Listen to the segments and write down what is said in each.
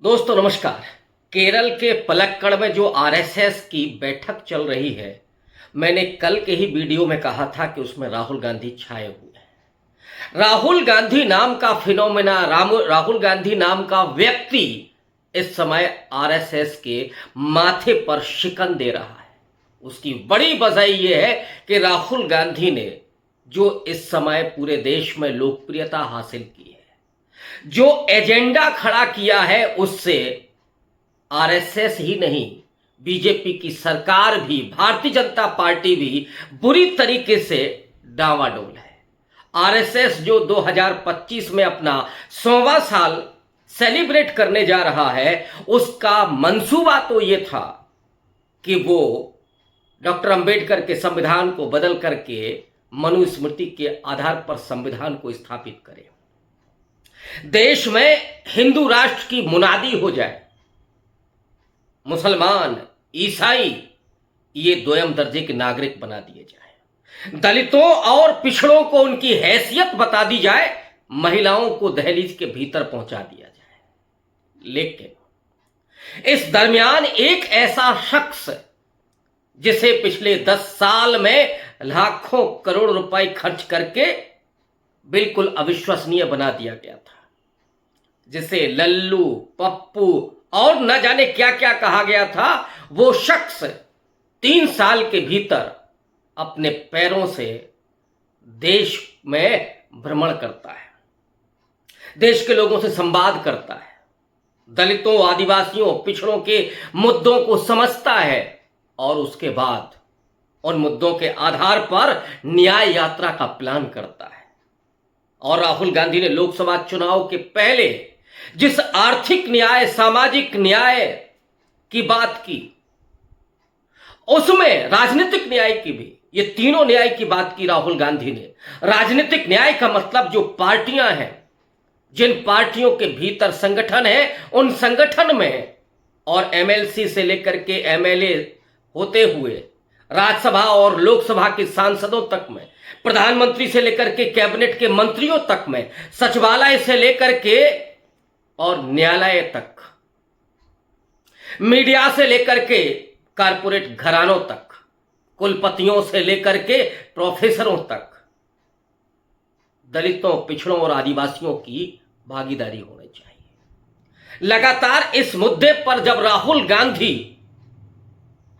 दोस्तों नमस्कार। केरल के पलक्कड़ में जो आरएसएस की बैठक चल रही है, मैंने कल के ही वीडियो में कहा था कि उसमें राहुल गांधी छाए हुए हैं। राहुल गांधी नाम का फिनोमेना, राहुल गांधी नाम का व्यक्ति इस समय आरएसएस के माथे पर शिकन दे रहा है। उसकी बड़ी वजह यह है कि राहुल गांधी ने जो इस समय पूरे देश में लोकप्रियता हासिल की है, जो एजेंडा खड़ा किया है, उससे आरएसएस ही नहीं, बीजेपी की सरकार भी, भारतीय जनता पार्टी भी बुरी तरीके से डांवाडोल है। आरएसएस जो 2025 में अपना 100वां साल सेलिब्रेट करने जा रहा है, उसका मंसूबा तो यह था कि वो डॉक्टर अंबेडकर के संविधान को बदल करके मनुस्मृति के आधार पर संविधान को स्थापित करे, देश में हिंदू राष्ट्र की मुनादी हो जाए, मुसलमान ईसाई ये दोयम दर्जे के नागरिक बना दिए जाए, दलितों और पिछड़ों को उनकी हैसियत बता दी जाए, महिलाओं को दहलीज के भीतर पहुंचा दिया जाए। लेकिन इस दरमियान एक ऐसा शख्स जिसे पिछले 10 साल में लाखों करोड़ रुपए खर्च करके बिल्कुल अविश्वसनीय बना दिया गया था, जिसे लल्लू, पप्पू और न जाने क्या क्या कहा गया था, वो शख्स 3 साल के भीतर अपने पैरों से देश में भ्रमण करता है, देश के लोगों से संवाद करता है, दलितों, आदिवासियों, पिछड़ों के मुद्दों को समझता है और उसके बाद उन मुद्दों के आधार पर न्याय यात्रा का प्लान करता है। और राहुल गांधी ने लोकसभा चुनाव के पहले जिस आर्थिक न्याय, सामाजिक न्याय की बात की, उसमें राजनीतिक न्याय की भी, ये तीनों न्याय की बात की राहुल गांधी ने। राजनीतिक न्याय का मतलब जो पार्टियां हैं, जिन पार्टियों के भीतर संगठन है, उन संगठन में और एमएलसी से लेकर के एमएलए होते हुए राज्यसभा और लोकसभा के सांसदों तक में, प्रधानमंत्री से लेकर के कैबिनेट के मंत्रियों तक में, सचिवालय से लेकर के और न्यायालय तक, मीडिया से लेकर के कारपोरेट घरानों तक, कुलपतियों से लेकर के प्रोफेसरों तक, दलितों, पिछड़ों और आदिवासियों की भागीदारी होनी चाहिए। लगातार इस मुद्दे पर जब राहुल गांधी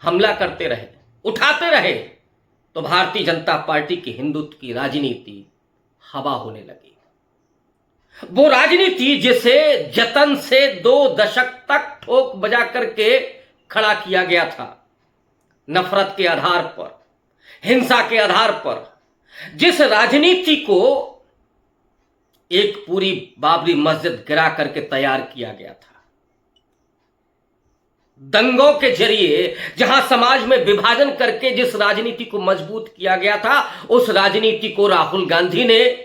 हमला करते रहे, उठाते रहे, तो भारतीय जनता पार्टी की हिंदुत्व की राजनीति हवा होने लगी। वो राजनीति जिसे जतन से 2 दशक तक ठोक बजा करके खड़ा किया गया था, नफरत के आधार पर, हिंसा के आधार पर, जिस राजनीति को एक पूरी बाबरी मस्जिद गिरा करके तैयार किया गया था, दंगों के जरिए जहां समाज में विभाजन करके जिस राजनीति को मजबूत किया गया था, उस राजनीति को राहुल गांधी ने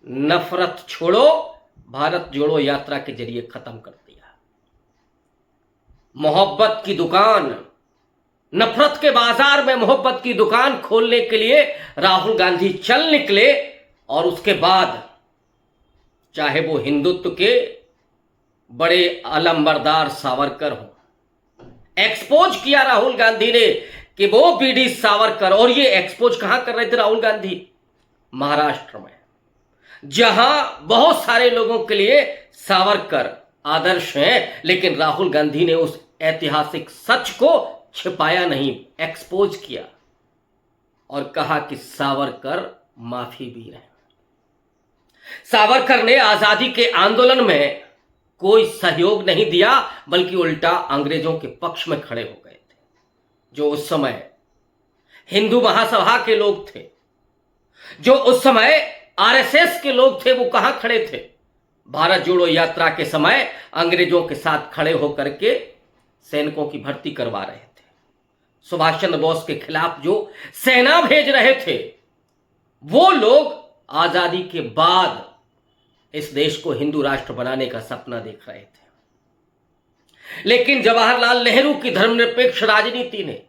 नफरत छोड़ो, भारत जोड़ो यात्रा के जरिए खत्म कर दिया। मोहब्बत की दुकान, नफरत के बाजार में मोहब्बत की दुकान खोलने के लिए राहुल गांधी चल निकले। और उसके बाद चाहे वो हिंदुत्व के बड़े अलंबरदार सावरकर हो, एक्सपोज किया राहुल गांधी ने कि वो बीडी सावरकर, और ये एक्सपोज कहां कर रहे थे राहुल गांधी? महाराष्ट्र में, जहां बहुत सारे लोगों के लिए सावरकर आदर्श हैं, लेकिन राहुल गांधी ने उस ऐतिहासिक सच को छिपाया नहीं, एक्सपोज किया और कहा कि सावरकर माफी भी रहे। सावरकर ने आजादी के आंदोलन में कोई सहयोग नहीं दिया, बल्कि उल्टा अंग्रेजों के पक्ष में खड़े हो गए थे। जो उस समय हिंदू महासभा के लोग थे, जो उस समय आरएसएस के लोग थे, वो कहां खड़े थे? भारत जोड़ो यात्रा के समय अंग्रेजों के साथ खड़े होकर के सैनिकों की भर्ती करवा रहे थे, सुभाष चंद्र बोस के खिलाफ जो सेना भेज रहे थे, वो लोग आजादी के बाद इस देश को हिंदू राष्ट्र बनाने का सपना देख रहे थे। लेकिन जवाहरलाल नेहरू की धर्मनिरपेक्ष राजनीति ने,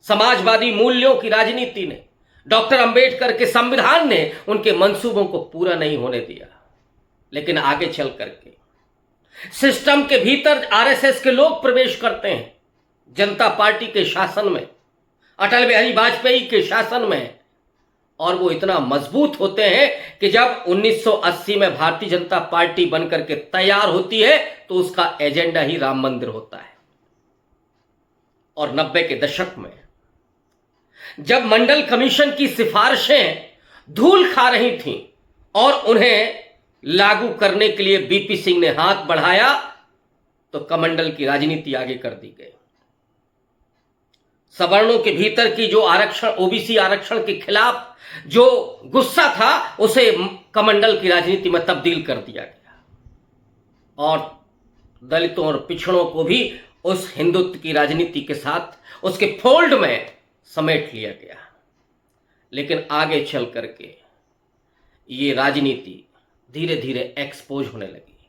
समाजवादी मूल्यों की राजनीति ने, डॉक्टर अंबेडकर के संविधान ने उनके मंसूबों को पूरा नहीं होने दिया। लेकिन आगे चल करके सिस्टम के भीतर आरएसएस के लोग प्रवेश करते हैं। जनता पार्टी के शासन में, अटल बिहारी वाजपेयी के शासन में, और वो इतना मजबूत होते हैं कि जब 1980 में भारतीय जनता पार्टी बनकर के तैयार होती है तो उसका एजेंडा ही राम मंदिर होता है। और 90 के दशक में जब मंडल कमीशन की सिफारिशें धूल खा रही थीं और उन्हें लागू करने के लिए बीपी सिंह ने हाथ बढ़ाया तो कमंडल की राजनीति आगे कर दी गई। सवर्णों के भीतर की जो आरक्षण, ओबीसी आरक्षण के खिलाफ जो गुस्सा था उसे कमंडल की राजनीति में तब्दील कर दिया गया और दलितों और पिछड़ों को भी उस हिंदुत्व की राजनीति के साथ उसके फोल्ड में समेट लिया गया। लेकिन आगे चल करके ये राजनीति धीरे धीरे एक्सपोज होने लगी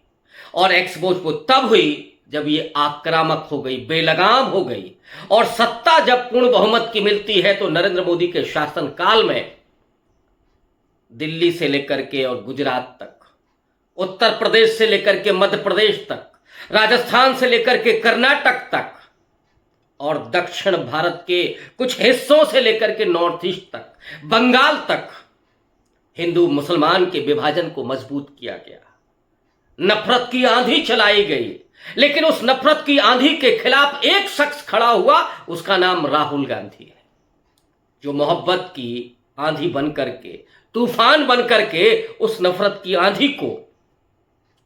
और एक्सपोज वो तब हुई जब ये आक्रामक हो गई, बेलगाम हो गई। और सत्ता जब पूर्ण बहुमत की मिलती है तो नरेंद्र मोदी के शासनकाल में दिल्ली से लेकर के और गुजरात तक, उत्तर प्रदेश से लेकर के मध्य प्रदेश तक, राजस्थान से लेकर के कर्नाटक तक और दक्षिण भारत के कुछ हिस्सों से लेकर के नॉर्थ ईस्ट तक, बंगाल तक हिंदू मुसलमान के विभाजन को मजबूत किया गया। नफरत की आंधी चलाई गई, लेकिन उस नफरत की आंधी के खिलाफ एक शख्स खड़ा हुआ, उसका नाम राहुल गांधी है, जो मोहब्बत की आंधी बन करके, तूफान बन करके उस नफरत की आंधी को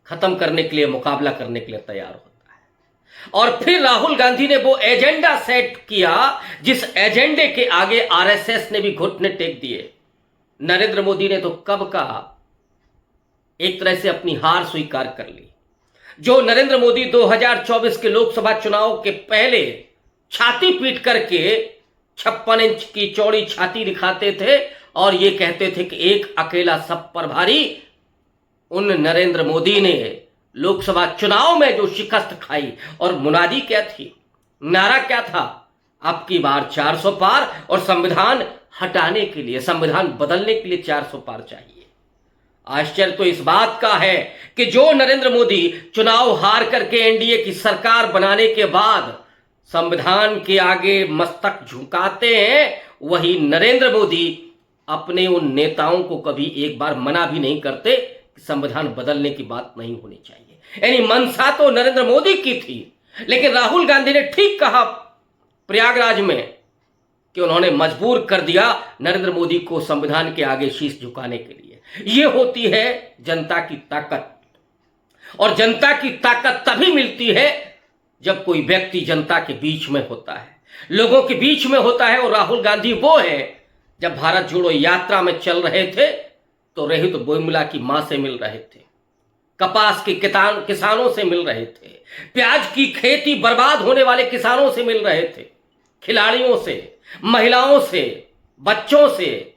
खत्म करने के लिए, मुकाबला करने के लिए तैयार होता है। और फिर राहुल गांधी ने वो एजेंडा सेट किया जिस एजेंडे के आगे आरएसएस ने भी घुटने टेक दिए। नरेंद्र मोदी ने तो कब का एक तरह से अपनी हार स्वीकार कर ली। जो नरेंद्र मोदी 2024 के लोकसभा चुनाव के पहले छाती पीट करके 56 इंच की चौड़ी छाती दिखाते थे और ये कहते थे कि एक अकेला सब पर भारी, उन नरेंद्र मोदी ने लोकसभा चुनाव में जो शिकस्त खाई, और मुनादी क्या थी, नारा क्या था, अब की बार 400 पार और संविधान हटाने के लिए, संविधान बदलने के लिए 400 पार चाहिए। आश्चर्य तो इस बात का है कि जो नरेंद्र मोदी चुनाव हार करके एनडीए की सरकार बनाने के बाद संविधान के आगे मस्तक झुकाते हैं, वही नरेंद्र मोदी अपने उन नेताओं को कभी एक बार मना भी नहीं करते कि संविधान बदलने की बात नहीं होनी चाहिए। यानी मंशा तो नरेंद्र मोदी की थी, लेकिन राहुल गांधी ने ठीक कहा प्रयागराज में कि उन्होंने मजबूर कर दिया नरेंद्र मोदी को संविधान के आगे शीश झुकाने के लिए। ये होती है जनता की ताकत, और जनता की ताकत तभी मिलती है जब कोई व्यक्ति जनता के बीच में होता है, लोगों के बीच में होता है। और राहुल गांधी वो है, जब भारत जोड़ो यात्रा में चल रहे थे तो रोहित बोयमुला की मां से मिल रहे थे, कपास के किसानों से मिल रहे थे, प्याज की खेती बर्बाद होने वाले किसानों से मिल रहे थे, खिलाड़ियों से, महिलाओं से, बच्चों से,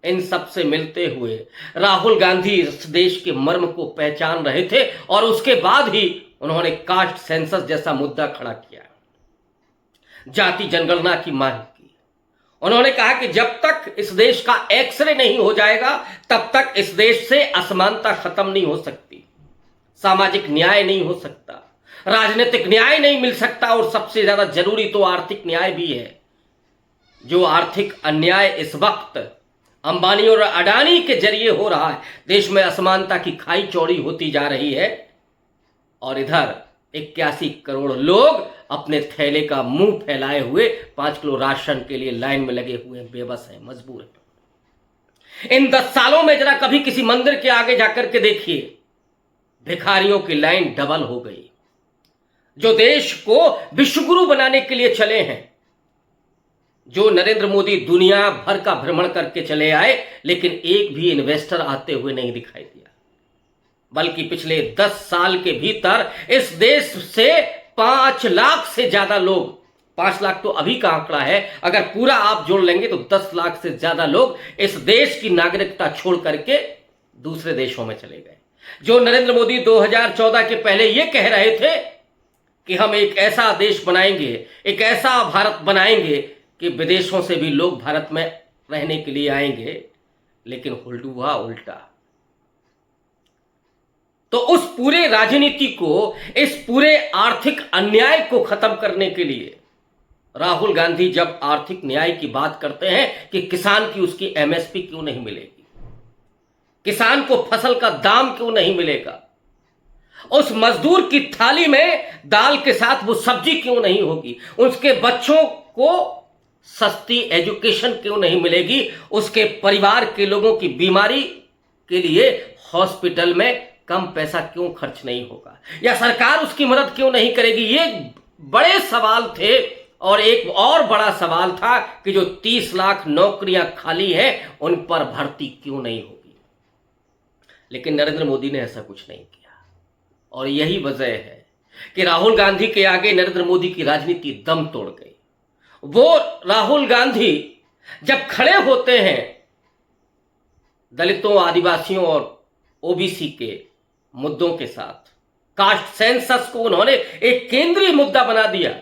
इन सब से मिलते हुए राहुल गांधी इस देश के मर्म को पहचान रहे थे। और उसके बाद ही उन्होंने कास्ट सेंसस जैसा मुद्दा खड़ा किया, जाति जनगणना की मांग की। उन्होंने कहा कि जब तक इस देश का एक्सरे नहीं हो जाएगा तब तक इस देश से असमानता खत्म नहीं हो सकती, सामाजिक न्याय नहीं हो सकता, राजनीतिक न्याय नहीं मिल सकता, और सबसे ज्यादा जरूरी तो आर्थिक न्याय भी है। जो आर्थिक अन्याय इस वक्त अंबानी और अडानी के जरिए हो रहा है, देश में असमानता की खाई चौड़ी होती जा रही है, और इधर 81 करोड़ लोग अपने थैले का मुंह फैलाए हुए 5 किलो राशन के लिए लाइन में लगे हुए बेबस हैं, मजबूर हैं। इन 10 सालों में जरा कभी किसी मंदिर के आगे जाकर के देखिए, भिखारियों की लाइन डबल हो गई। जो देश को विश्वगुरु बनाने के लिए चले हैं, जो नरेंद्र मोदी दुनिया भर का भ्रमण करके चले आए, लेकिन एक भी इन्वेस्टर आते हुए नहीं दिखाई दिया, बल्कि पिछले 10 साल के भीतर इस देश से 5 लाख से ज्यादा लोग, 5 लाख तो अभी का आंकड़ा है, अगर पूरा आप जोड़ लेंगे तो 10 लाख से ज्यादा लोग इस देश की नागरिकता छोड़ करके दूसरे देशों में चले गए। जो नरेंद्र मोदी 2014 के पहले यह कह रहे थे कि हम एक ऐसा देश बनाएंगे, एक ऐसा भारत बनाएंगे कि विदेशों से भी लोग भारत में रहने के लिए आएंगे, लेकिन हुआ उल्टा। तो उस पूरे राजनीति को, इस पूरे आर्थिक अन्याय को खत्म करने के लिए राहुल गांधी जब आर्थिक न्याय की बात करते हैं कि किसान की उसकी एमएसपी क्यों नहीं मिलेगी, किसान को फसल का दाम क्यों नहीं मिलेगा, उस मजदूर की थाली में दाल के साथ वो सब्जी क्यों नहीं होगी, उसके बच्चों को सस्ती एजुकेशन क्यों नहीं मिलेगी, उसके परिवार के लोगों की बीमारी के लिए हॉस्पिटल में कम पैसा क्यों खर्च नहीं होगा, या सरकार उसकी मदद क्यों नहीं करेगी। ये बड़े सवाल थे। और एक और बड़ा सवाल था कि जो 30 लाख नौकरियां खाली हैं उन पर भर्ती क्यों नहीं होगी। लेकिन नरेंद्र मोदी ने ऐसा कुछ नहीं किया और यही वजह है कि राहुल गांधी के आगे नरेंद्र मोदी की राजनीति दम तोड़ गई। वो राहुल गांधी जब खड़े होते हैं दलितों, आदिवासियों और ओबीसी के मुद्दों के साथ, कास्ट सेंसस को उन्होंने एक केंद्रीय मुद्दा बना दिया।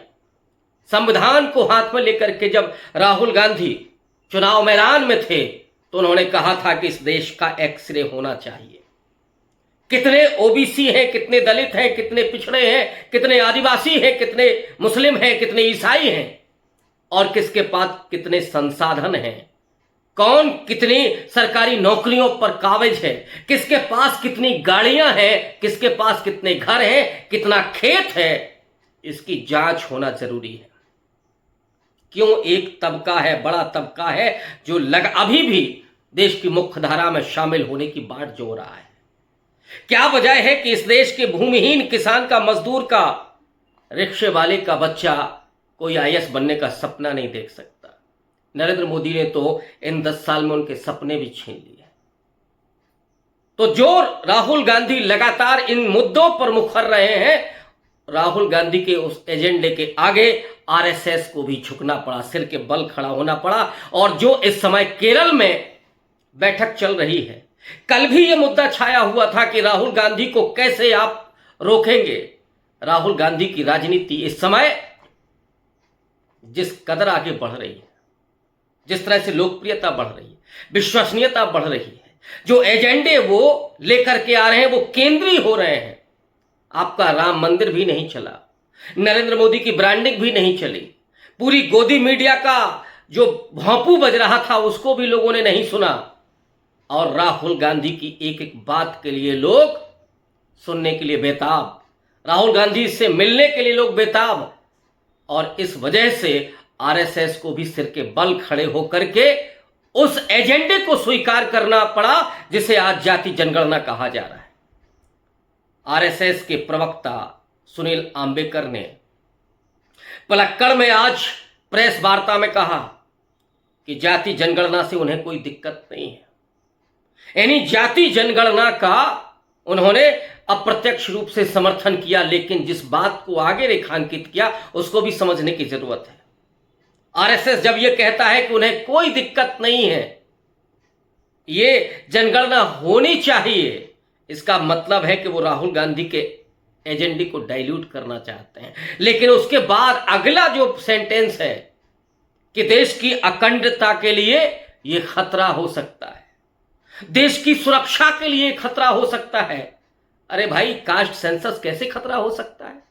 संविधान को हाथ में लेकर के जब राहुल गांधी चुनाव मैदान में थे तो उन्होंने कहा था कि इस देश का एक्सरे होना चाहिए। कितने ओबीसी हैं, कितने दलित हैं, कितने पिछड़े हैं, कितने आदिवासी हैं, कितने मुस्लिम हैं, कितने ईसाई हैं और किसके पास कितने संसाधन हैं, कौन कितनी सरकारी नौकरियों पर काबिज है, किसके पास कितनी गाड़ियां हैं, किसके पास कितने घर हैं, कितना खेत है, इसकी जांच होना जरूरी है। क्यों एक तबका है, बड़ा तबका है जो अभी भी देश की मुख्य धारा में शामिल होने की बाट जो रहा है। क्या वजह है कि इस देश के भूमिहीन किसान का, मजदूर का, रिक्शे वाले का बच्चा कोई आईएएस बनने का सपना नहीं देख सकता। नरेंद्र मोदी ने तो इन 10 साल में उनके सपने भी छीन लिए। तो जो राहुल गांधी लगातार इन मुद्दों पर मुखर रहे हैं, राहुल गांधी के उस एजेंडे के आगे आरएसएस को भी झुकना पड़ा, सिर के बल खड़ा होना पड़ा। और जो इस समय केरल में बैठक चल रही है, कल भी यह मुद्दा छाया हुआ था कि राहुल गांधी को कैसे आप रोकेंगे। राहुल गांधी की राजनीति इस समय जिस कदर आगे बढ़ रही है, जिस तरह से लोकप्रियता बढ़ रही है, विश्वसनीयता बढ़ रही है, जो एजेंडे वो लेकर के आ रहे हैं वो केंद्रीय हो रहे हैं। आपका राम मंदिर भी नहीं चला, नरेंद्र मोदी की ब्रांडिंग भी नहीं चली, पूरी गोदी मीडिया का जो भौंपू बज रहा था उसको भी लोगों ने नहीं सुना। और राहुल गांधी की एक एक बात के लिए लोग सुनने के लिए बेताब, राहुल गांधी से मिलने के लिए लोग बेताब। और इस वजह से आरएसएस को भी सिर के बल खड़े होकर के उस एजेंडे को स्वीकार करना पड़ा जिसे आज जाति जनगणना कहा जा रहा है। आरएसएस के प्रवक्ता सुनील आंबेकर ने पलक्कड़ में आज प्रेस वार्ता में कहा कि जाति जनगणना से उन्हें कोई दिक्कत नहीं है। यानी जाति जनगणना का उन्होंने अप्रत्यक्ष रूप से समर्थन किया, लेकिन जिस बात को आगे रेखांकित किया उसको भी समझने की जरूरत है। आरएसएस जब यह कहता है कि उन्हें कोई दिक्कत नहीं है, ये जनगणना होनी चाहिए, इसका मतलब है कि वो राहुल गांधी के एजेंडे को डाइल्यूट करना चाहते हैं। लेकिन उसके बाद अगला जो सेंटेंस है कि देश की अखंडता के लिए यह खतरा हो सकता है, देश की सुरक्षा के लिए खतरा हो सकता है। अरे भाई, कास्ट सेंसस कैसे खतरा हो सकता है?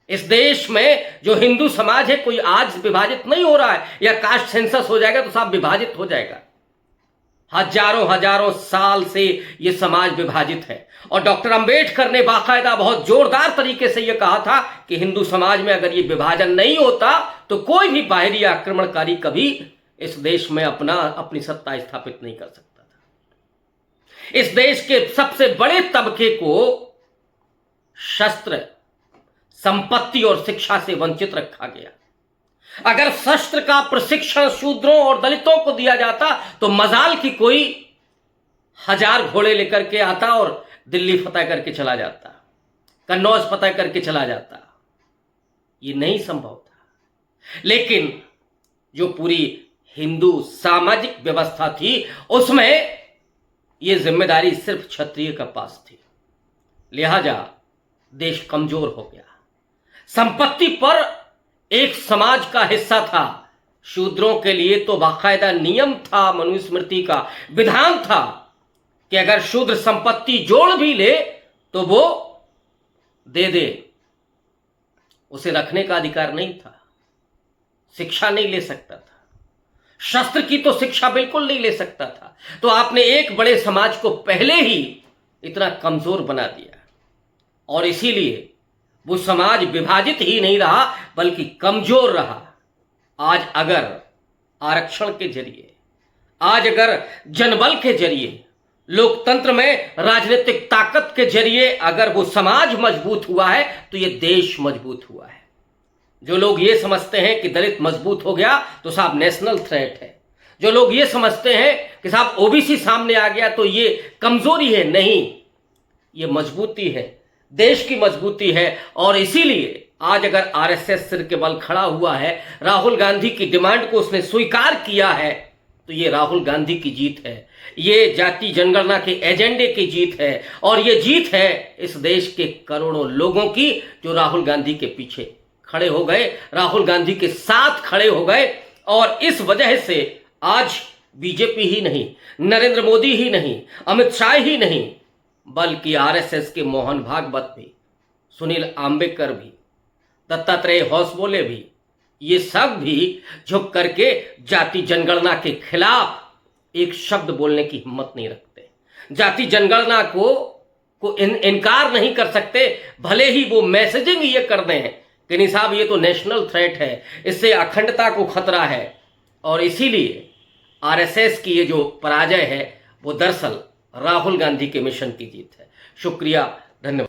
इस देश में जो हिंदू समाज है कोई आज विभाजित नहीं हो रहा है, या कास्ट सेंसस हो जाएगा तो सब विभाजित हो जाएगा। हजारों साल से यह समाज विभाजित है। और डॉक्टर अंबेडकर ने बाकायदा बहुत जोरदार तरीके से यह कहा था कि हिंदू समाज में अगर यह विभाजन नहीं होता तो कोई भी बाहरी आक्रमणकारी कभी इस देश में अपनी सत्ता स्थापित नहीं कर सकता था। इस देश के सबसे बड़े तबके को शस्त्र, संपत्ति और शिक्षा से वंचित रखा गया। अगर शस्त्र का प्रशिक्षण शूद्रों और दलितों को दिया जाता तो मजाल की कोई 1000 घोड़े लेकर के आता और दिल्ली फतह करके चला जाता, कन्नौज फतह करके चला जाता। ये नहीं संभव था। लेकिन जो पूरी हिंदू सामाजिक व्यवस्था थी उसमें यह जिम्मेदारी सिर्फ क्षत्रिय के पास थी, लिहाजा देश कमजोर हो गया। संपत्ति पर एक समाज का हिस्सा था, शूद्रों के लिए तो बाकायदा नियम था, मनुस्मृति का विधान था कि अगर शूद्र संपत्ति जोड़ भी ले तो वो दे दे, उसे रखने का अधिकार नहीं था, शिक्षा नहीं ले सकता था, शस्त्र की तो शिक्षा बिल्कुल नहीं ले सकता था। तो आपने एक बड़े समाज को पहले ही इतना कमजोर बना दिया और इसीलिए वो समाज विभाजित ही नहीं रहा बल्कि कमजोर रहा। आज अगर आरक्षण के जरिए, आज अगर जनबल के जरिए, लोकतंत्र में राजनीतिक ताकत के जरिए अगर वो समाज मजबूत हुआ है तो ये देश मजबूत हुआ है। जो लोग ये समझते हैं कि दलित मजबूत हो गया तो साहब नेशनल थ्रेट है, जो लोग ये समझते हैं कि साहब ओबीसी सामने आ गया तो ये कमजोरी है, नहीं, ये मजबूती है, देश की मजबूती है। और इसीलिए आज अगर आरएसएस सिर के बल खड़ा हुआ है, राहुल गांधी की डिमांड को उसने स्वीकार किया है, तो ये राहुल गांधी की जीत है, ये जाति जनगणना के एजेंडे की जीत है और ये जीत है इस देश के करोड़ों लोगों की जो राहुल गांधी के पीछे खड़े हो गए, राहुल गांधी के साथ खड़े हो गए। और इस वजह से आज बीजेपी ही नहीं, नरेंद्र मोदी ही नहीं, अमित शाह ही नहीं, बल्कि आरएसएस के मोहन भागवत भी, सुनील आम्बेडकर भी, दत्तात्रेय होसबोले भी, ये सब भी झुक करके जाति जनगणना के खिलाफ एक शब्द बोलने की हिम्मत नहीं रखते, जाति जनगणना को इनकार नहीं कर सकते, भले ही वो मैसेजिंग ये कर दें कि नहीं साहब ये तो नेशनल थ्रेट है, इससे अखंडता को खतरा है। और इसीलिए आरएसएस की ये जो पराजय है वो दरअसल राहुल गांधी के मिशन की जीत है। शुक्रिया, धन्यवाद।